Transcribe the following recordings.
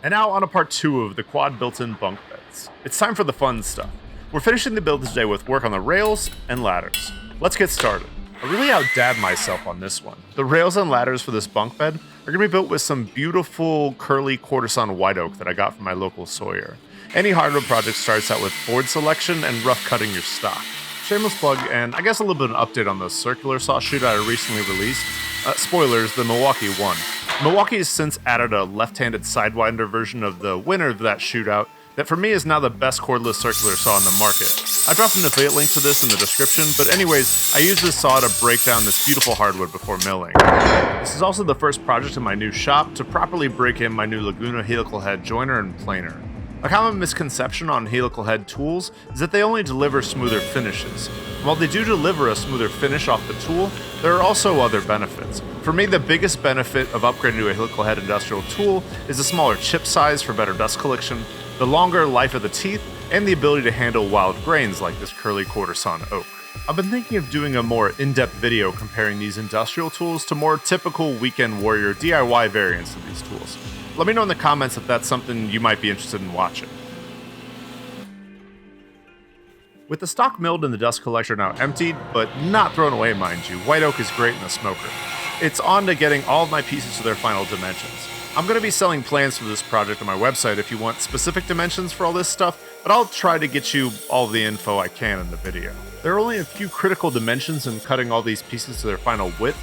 And now on to part 2 of the quad built-in bunk beds. It's time for the fun stuff. We're finishing the build today with work on the rails and ladders. Let's get started. I really outdad myself on this one. The rails and ladders for this bunk bed are going to be built with some beautiful curly Quartersawn white oak that I got from my local sawyer. Any hardwood project starts out with board selection and rough cutting your stock. Shameless plug, and I guess a little bit of an update on the circular saw Shootout I recently released. Spoilers, the Milwaukee won. Milwaukee has since added a left-handed sidewinder version of the winner of that Shootout that for me is now the best cordless circular saw on the market. I dropped an affiliate link to this in the description, but anyways, I use this saw to break down this beautiful hardwood before milling. This is also the first project in my new shop to properly break in my new Laguna helical head joiner and planer. A common misconception on helical head tools is that they only deliver smoother finishes. While they do deliver a smoother finish off the tool, there are also other benefits. For me, the biggest benefit of upgrading to a helical head industrial tool is the smaller chip size for better dust collection, the longer life of the teeth, and the ability to handle wild grains like this curly Quartersawn oak. I've been thinking of doing a more in-depth video comparing these industrial tools to more typical weekend warrior DIY variants of these tools. Let me know in the comments if that's something you might be interested in watching. With the stock milled and the dust collector now emptied, but not thrown away mind you, white oak is great in the smoker. It's on to getting all of my pieces to their final dimensions. I'm going to be selling plans for this project on my website if you want specific dimensions for all this stuff, but I'll try to get you all the info I can in the video. There are only a few critical dimensions in cutting all these pieces to their final width.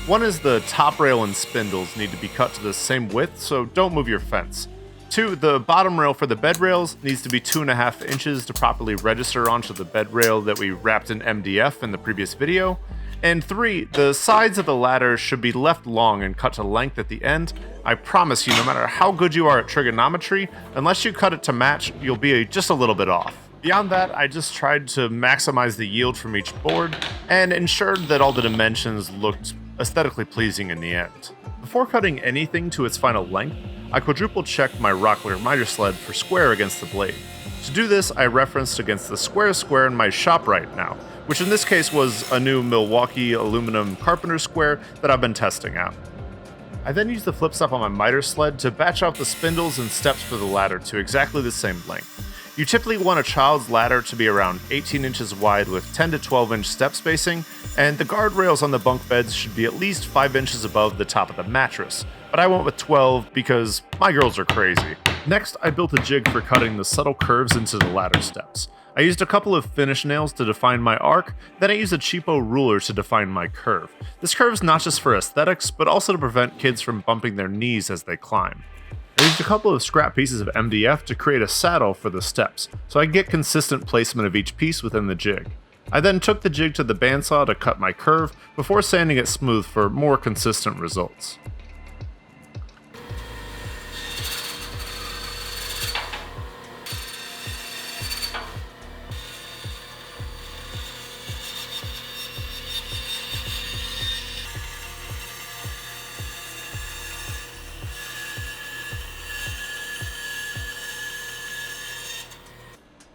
One is the top rail and spindles need to be cut to the same width, so don't move your fence. 2, the bottom rail for the bed rails needs to be 2.5 inches to properly register onto the bed rail that we wrapped in MDF in the previous video. And 3, the sides of the ladder should be left long and cut to length at the end. I promise you, no matter how good you are at trigonometry, unless you cut it to match, you'll be just a little bit off. Beyond that, I just tried to maximize the yield from each board and ensured that all the dimensions looked aesthetically pleasing in the end. Before cutting anything to its final length, I quadruple checked my Rockler miter sled for square against the blade. To do this, I referenced against the square in my shop right now, which in this case was a new Milwaukee aluminum Carpenter square that I've been testing out. I then used the flip stop on my miter sled to batch out the spindles and steps for the ladder to exactly the same length. You typically want a child's ladder to be around 18 inches wide with 10 to 12 inch step spacing, and the guardrails on the bunk beds should be at least 5 inches above the top of the mattress, but I went with 12 because my girls are crazy. Next, I built a jig for cutting the subtle curves into the ladder steps. I used a couple of finish nails to define my arc, then I used a cheapo ruler to define my curve. This curve is not just for aesthetics, but also to prevent kids from bumping their knees as they climb. I used a couple of scrap pieces of MDF to create a saddle for the steps, so I could get consistent placement of each piece within the jig. I then took the jig to the bandsaw to cut my curve before sanding it smooth for more consistent results.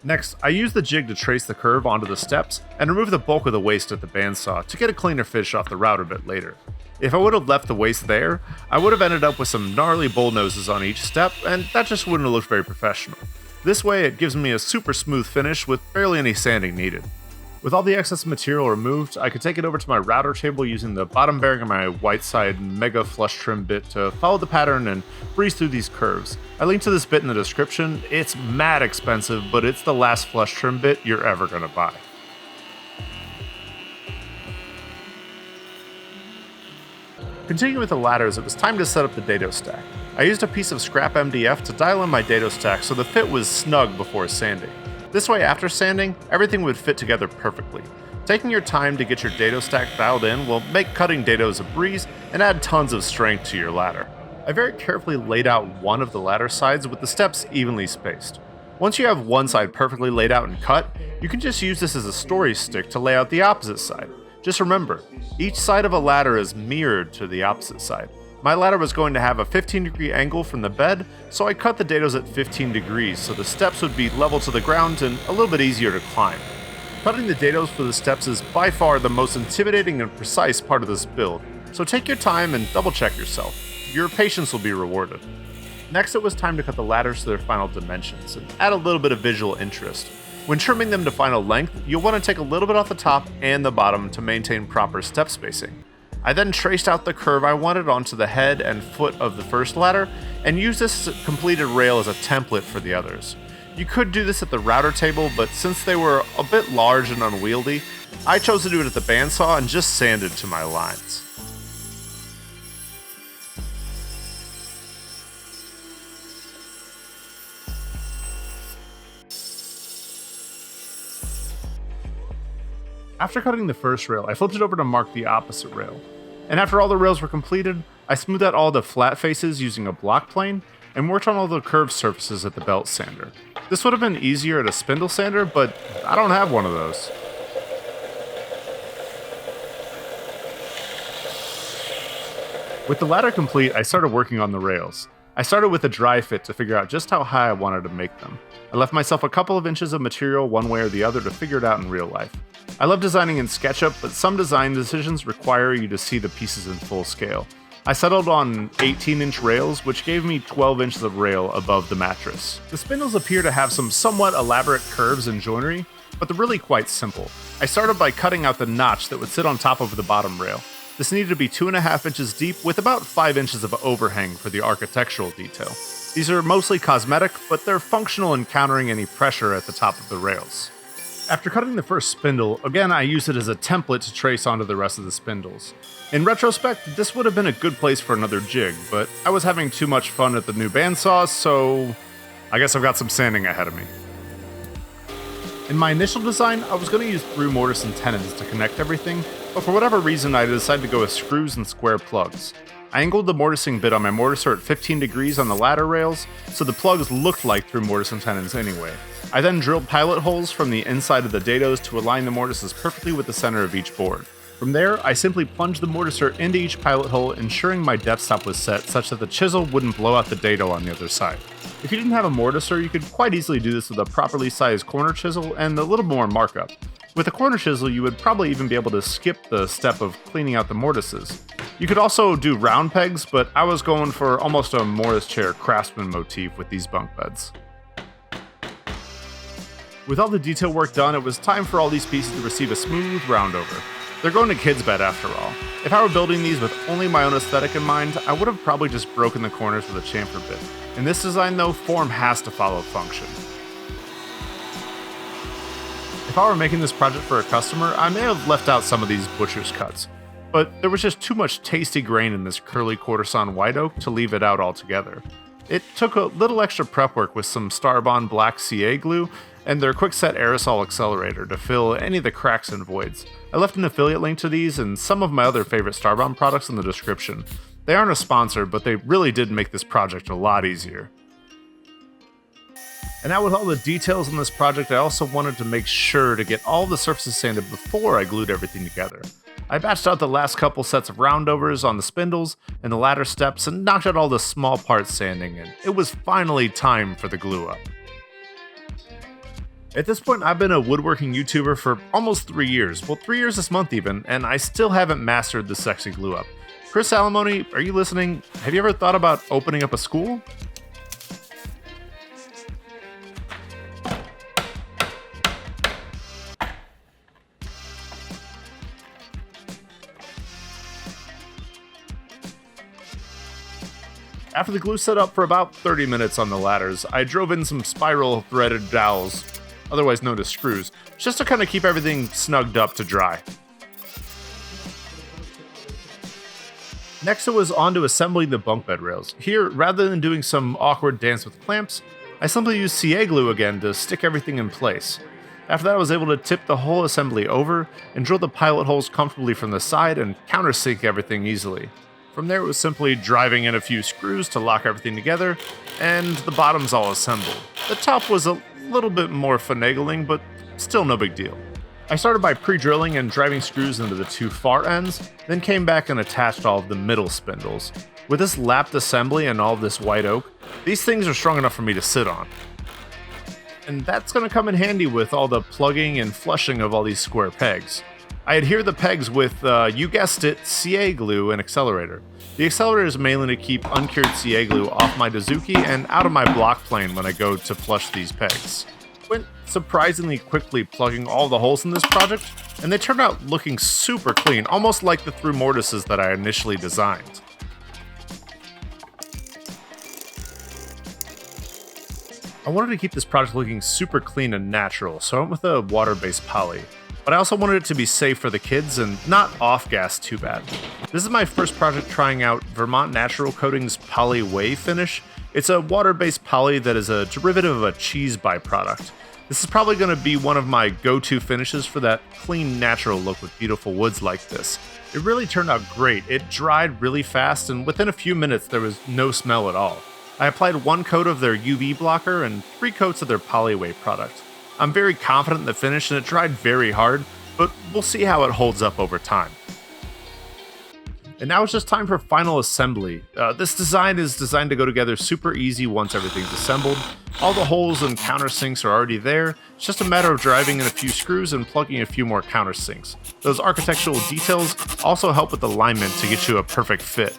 Next, I used the jig to trace the curve onto the steps and remove the bulk of the waste at the bandsaw to get a cleaner finish off the router bit later. If I would have left the waste there, I would have ended up with some gnarly bull noses on each step, and that just wouldn't have looked very professional. This way, it gives me a super smooth finish with barely any sanding needed. With all the excess material removed, I could take it over to my router table using the bottom bearing of my Whiteside Mega Flush Trim bit to follow the pattern and breeze through these curves. I linked to this bit in the description. It's mad expensive, but it's the last flush trim bit you're ever gonna buy. Continuing with the ladders, it was time to set up the dado stack. I used a piece of scrap MDF to dial in my dado stack so the fit was snug before sanding. This way, after sanding, everything would fit together perfectly. Taking your time to get your dado stack dialed in will make cutting dados a breeze and add tons of strength to your ladder. I very carefully laid out one of the ladder sides with the steps evenly spaced. Once you have one side perfectly laid out and cut, you can just use this as a story stick to lay out the opposite side. Just remember, each side of a ladder is mirrored to the opposite side. My ladder was going to have a 15-degree angle from the bed, so I cut the dados at 15 degrees so the steps would be level to the ground and a little bit easier to climb. Cutting the dados for the steps is by far the most intimidating and precise part of this build, so take your time and double check yourself. Your patience will be rewarded. Next, it was time to cut the ladders to their final dimensions and add a little bit of visual interest. When trimming them to final length, you'll want to take a little bit off the top and the bottom to maintain proper step spacing. I then traced out the curve I wanted onto the head and foot of the first ladder, and used this completed rail as a template for the others. You could do this at the router table, but since they were a bit large and unwieldy, I chose to do it at the bandsaw and just sanded to my lines. After cutting the first rail, I flipped it over to mark the opposite rail. And after all the rails were completed, I smoothed out all the flat faces using a block plane and worked on all the curved surfaces at the belt sander. This would have been easier at a spindle sander, but I don't have one of those. With the ladder complete, I started working on the rails. I started with a dry fit to figure out just how high I wanted to make them. I left myself a couple of inches of material one way or the other to figure it out in real life. I love designing in SketchUp, but some design decisions require you to see the pieces in full scale. I settled on 18-inch rails, which gave me 12 inches of rail above the mattress. The spindles appear to have some somewhat elaborate curves and joinery, but they're really quite simple. I started by cutting out the notch that would sit on top of the bottom rail. This needed to be 2.5 inches deep with about 5 inches of overhang for the architectural detail. These are mostly cosmetic, but they're functional in countering any pressure at the top of the rails. After cutting the first spindle, again I used it as a template to trace onto the rest of the spindles. In retrospect, this would have been a good place for another jig, but I was having too much fun at the new bandsaw, so I guess I've got some sanding ahead of me. In my initial design, I was going to use through mortise and tenons to connect everything, but for whatever reason I decided to go with screws and square plugs. I angled the mortising bit on my mortiser at 15 degrees on the ladder rails, so the plugs looked like through mortise and tenons anyway. I then drilled pilot holes from the inside of the dados to align the mortises perfectly with the center of each board. From there, I simply plunged the mortiser into each pilot hole, ensuring my depth stop was set such that the chisel wouldn't blow out the dado on the other side. If you didn't have a mortiser, you could quite easily do this with a properly sized corner chisel and a little more markup. With a corner chisel, you would probably even be able to skip the step of cleaning out the mortises. You could also do round pegs, but I was going for almost a Morris chair craftsman motif with these bunk beds. With all the detail work done, it was time for all these pieces to receive a smooth round over. They're going to kids' bed after all. If I were building these with only my own aesthetic in mind, I would have probably just broken the corners with a chamfer bit. In this design though, form has to follow function. If I were making this project for a customer, I may have left out some of these butcher's cuts, but there was just too much tasty grain in this curly Quartersawn white oak to leave it out altogether. It took a little extra prep work with some Starbond Black CA glue and their quickset aerosol accelerator to fill any of the cracks and voids. I left an affiliate link to these and some of my other favorite Starbond products in the description. They aren't a sponsor, but they really did make this project a lot easier. And now with all the details on this project, I also wanted to make sure to get all the surfaces sanded before I glued everything together. I batched out the last couple sets of roundovers on the spindles and the ladder steps and knocked out all the small parts sanding, and it was finally time for the glue up. At this point, I've been a woodworking YouTuber for almost 3 years, well 3 years this month even, and I still haven't mastered the sexy glue up. Chris Alimony, are you listening? Have you ever thought about opening up a school? After the glue set up for about 30 minutes on the ladders, I drove in some spiral threaded dowels, otherwise known as screws, just to kind of keep everything snugged up to dry. Next it was on to assembling the bunk bed rails. Here, rather than doing some awkward dance with clamps, I simply used CA glue again to stick everything in place. After that I was able to tip the whole assembly over and drill the pilot holes comfortably from the side and countersink everything easily. From there it was simply driving in a few screws to lock everything together, and the bottom's all assembled. The top was a little bit more finagling, but still no big deal. I started by pre-drilling and driving screws into the two far ends, then came back and attached all of the middle spindles. With this lapped assembly and all of this white oak, these things are strong enough for me to sit on. And that's going to come in handy with all the plugging and flushing of all these square pegs. I adhere the pegs with, you guessed it, CA glue and accelerator. The accelerator is mainly to keep uncured CA glue off my Dozuki and out of my block plane when I go to flush these pegs. Went surprisingly quickly plugging all the holes in this project, and they turned out looking super clean, almost like the through mortises that I initially designed. I wanted to keep this project looking super clean and natural, so I went with a water-based poly. But I also wanted it to be safe for the kids and not off-gas too bad. This is my first project trying out Vermont Natural Coatings Poly Wave Finish. It's a water-based poly that is a derivative of a cheese byproduct. This is probably going to be one of my go-to finishes for that clean, natural look with beautiful woods like this. It really turned out great. It dried really fast, and within a few minutes there was no smell at all. I applied 1 coat of their UV blocker and 3 coats of their Polywave product. I'm very confident in the finish and it dried very hard, but we'll see how it holds up over time. And now it's just time for final assembly. This design is designed to go together super easy once everything's assembled. All the holes and countersinks are already there. It's just a matter of driving in a few screws and plugging a few more countersinks. Those architectural details also help with alignment to get you a perfect fit.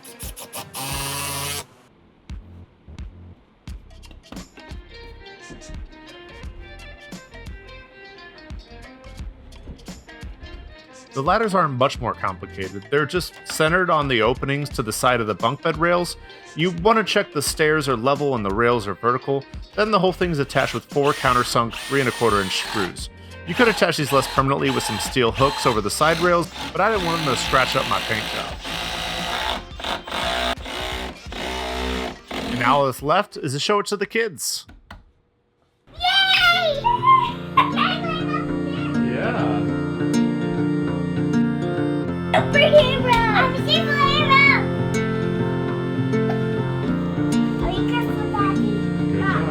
The ladders aren't much more complicated. They're just centered on the openings to the side of the bunk bed rails. You want to check the stairs are level and the rails are vertical. Then the whole thing's attached with 4 countersunk 3 1/4 inch screws. You could attach these less permanently with some steel hooks over the side rails, but I didn't want them to scratch up my paint job. And now all that's left is to show it to the kids. Yay! Yeah. Superhero! I'm a superhero! Are you careful, Daddy? Good job.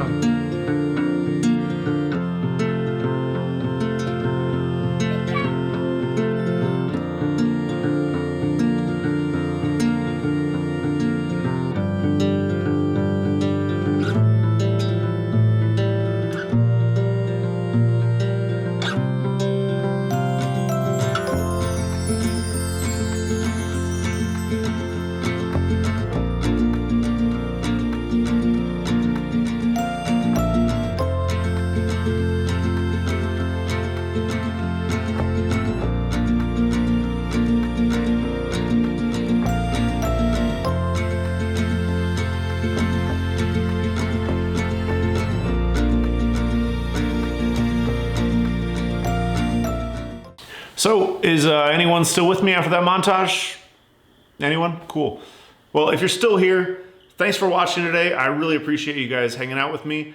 So, is anyone still with me after that montage? Anyone? Cool. Well, if you're still here, thanks for watching today. I really appreciate you guys hanging out with me.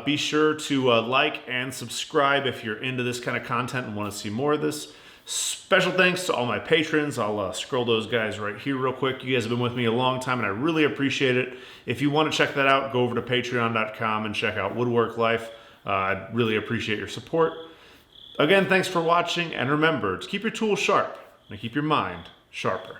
Be sure to like and subscribe if you're into this kind of content and want to see more of this. Special thanks to all my patrons. I'll scroll those guys right here real quick. You guys have been with me a long time and I really appreciate it. If you want to check that out, go over to patreon.com and check out WoodWork.LIFE. I'd really appreciate your support. Again, thanks for watching, and remember to keep your tools sharp and keep your mind sharper.